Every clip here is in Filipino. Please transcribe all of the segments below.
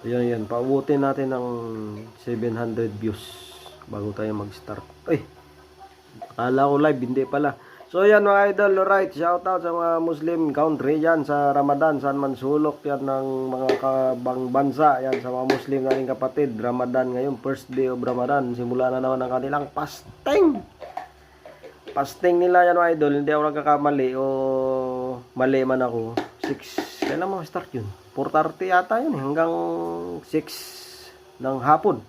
Ayan, yan. Paubutin natin ng 700 views bago tayo mag-start. Ay, akala ko live, hindi pala. So yan mga idol, alright, shoutout sa mga Muslim country yan sa Ramadan, saan man sulok yan ng mga kabang bansa, yan sa mga Muslim nating kapatid. Ramadan ngayon, first day of Ramadan, simula na naman ang kanilang fasting. Fasting nila yan mga idol, hindi ako nagkakamali o mali man ako. 6, kailan mo start yun? 4:30 yata yun, hanggang 6 ng hapon.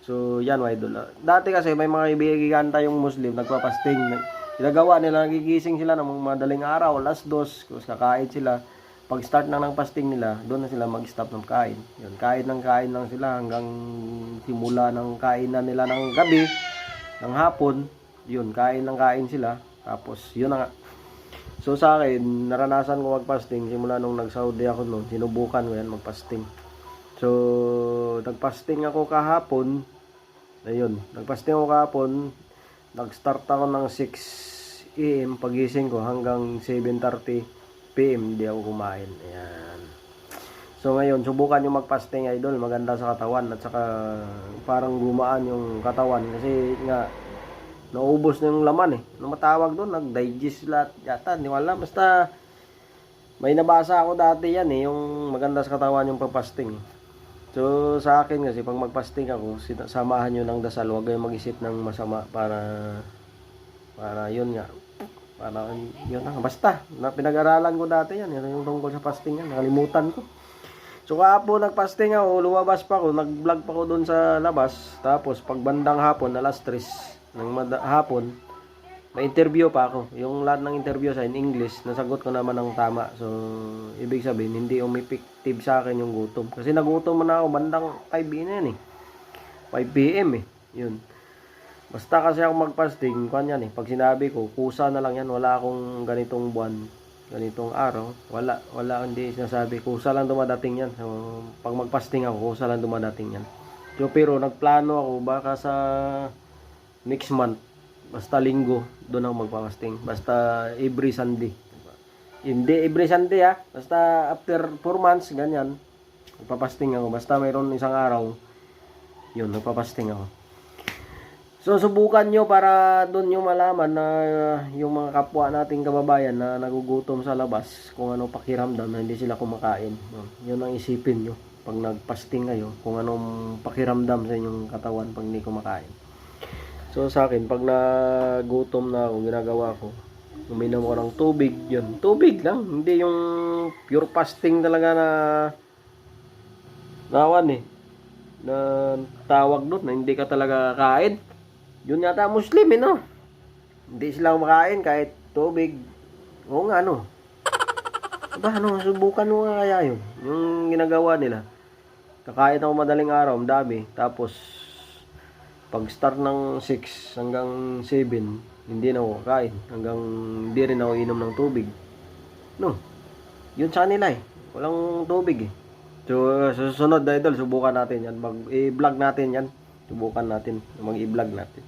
So yan mga idol. Dati kasi may mga kaibigan tayong Muslim nagpa-fasting. Ginagawa nila, nagigising sila ng madaling araw, alas 2, tapos kakain sila. Pag start na ng fasting nila, doon na sila mag-stop ng kain. Yun, kain ng kain lang sila hanggang simula ng kainan nila ng gabi, ng hapon. Yun, kain ng kain sila. Tapos yun na nga. So sa akin, naranasan ko mag-fasting simula nung nag-Saudi ako noon. Sinubukan ko yan mag-fasting. So nag-fasting ako kahapon. Ayun, nag-fasting ako kahapon. Nag-start ako ng 6 AM pagising ko hanggang 7:30 PM hindi ako kumain. Ayan. So ngayon, subukan yung mag-fasting idol. Maganda sa katawan at saka parang gumaan yung katawan kasi nga naubos na yung laman eh. Ano matawag doon? Nag-digest lahat yata. Hindi ko alam. Basta may nabasa ako dati yan eh. Yung maganda sa katawan yung pa-fasting. So sa akin kasi pag mag-fasting ako, samahan nyo ng dasal. Huwag kayong mag-isip ng masama para yun nga. Para yun nga. Basta, pinag-aralan ko dati yan. Yan yung tungkol sa fasting yan. Nakalimutan ko. So kahapon nag-fasting ako, lumabas pa ako, nag-vlog pa ako doon sa labas. Tapos pag bandang hapon, alas 3 ng hapon, may interview pa ako. Yung lahat ng interview sa in English, nasagot ko naman ng tama. So, ibig sabihin, hindi umepektive sa akin yung gutom. Kasi nagutom na ako bandang 5 yan eh. 5 PM eh. Yun. Basta kasi ako mag-fasting, kanya eh. Pag sinabi ko, kusa na lang yan. Wala akong ganitong buwan, ganitong araw. Wala hindi sinasabi. Kusa lang dumadating yan. So, pag mag-fasting ako, kusa lang dumadating yan. So, pero nagplano ako, baka sa next month, basta linggo, doon ako magpa-fasting. Basta every Sunday. Hindi every Sunday ha. Basta after 4 months, ganyan. Magpa-fasting ako. Basta mayroon isang araw, yun, magpa-fasting ako. So, subukan nyo para doon nyo malaman na yung mga kapwa nating kababayan na nagugutom sa labas, kung ano pakiramdam na hindi sila kumakain. Yun ang isipin nyo pag nag-fasting kayo, kung anong pakiramdam sa inyong katawan pag hindi kumakain. So sa akin, pag nagutom na ako, ginagawa ko, uminom ko ng tubig, yun. Tubig lang, hindi yung pure fasting talaga na nawan eh. Na tawag doon, na hindi ka talaga kain. Yun yata Muslim eh, no? Hindi sila kumakain kahit tubig. Oo nga, no? Aba, ano, subukan mo nga kaya yun. Yung ginagawa nila. Kakain ako madaling araw, ang dami. Tapos, pag start ng 6 hanggang 7, hindi na ako kakain. Hanggang hindi rin ako inom ng tubig. No, yun sa nila eh. Walang tubig eh. So, susunod na idol, subukan natin yan. Mag-i-vlog natin yan. Subukan natin. Mag-i-vlog natin.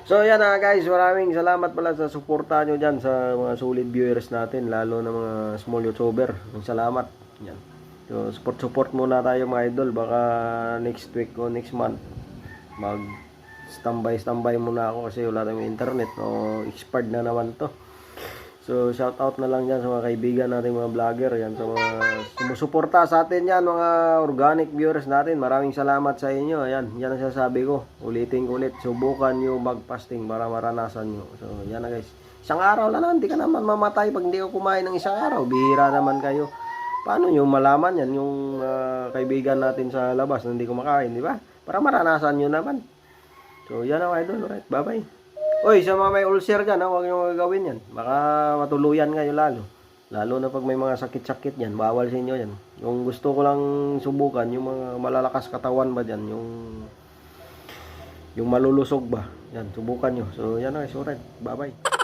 So, yan na guys. Maraming salamat pala sa suporta nyo dyan sa mga solid viewers natin. Lalo na mga small YouTuber. Salamat. Yan. So, support muna tayo mga idol. Baka next week o next month standby muna ako kasi wala tayong internet o expired na naman to. So shout out na lang dyan sa mga kaibigan natin mga vlogger yan, sa mga sumusuporta sa atin yan, mga organic viewers natin. Maraming salamat sa inyo. Yan ang sasabi ko, ulitin ko ulit, subukan nyo mag-fasting para maranasan nyo. So yan na guys, isang araw lang, hindi ka naman mamatay pag hindi ka kumain ng isang araw. Bihira naman kayo. Paano nyo malaman yan yung kaibigan natin sa labas na hindi kumakain, di ba? Para maranasan nyo naman. So, yan ang idol. Alright, bye-bye. Oy, sa mga may ulcer dyan, huwag nyo gagawin yan. Baka matuluyan kayo lalo. Lalo na pag may mga sakit-sakit yan. Bawal sa inyo yan. Yung gusto ko lang subukan, yung mga malalakas katawan ba dyan, yung malulusog ba. Yan, subukan nyo. So, yan na guys. Alright, bye-bye.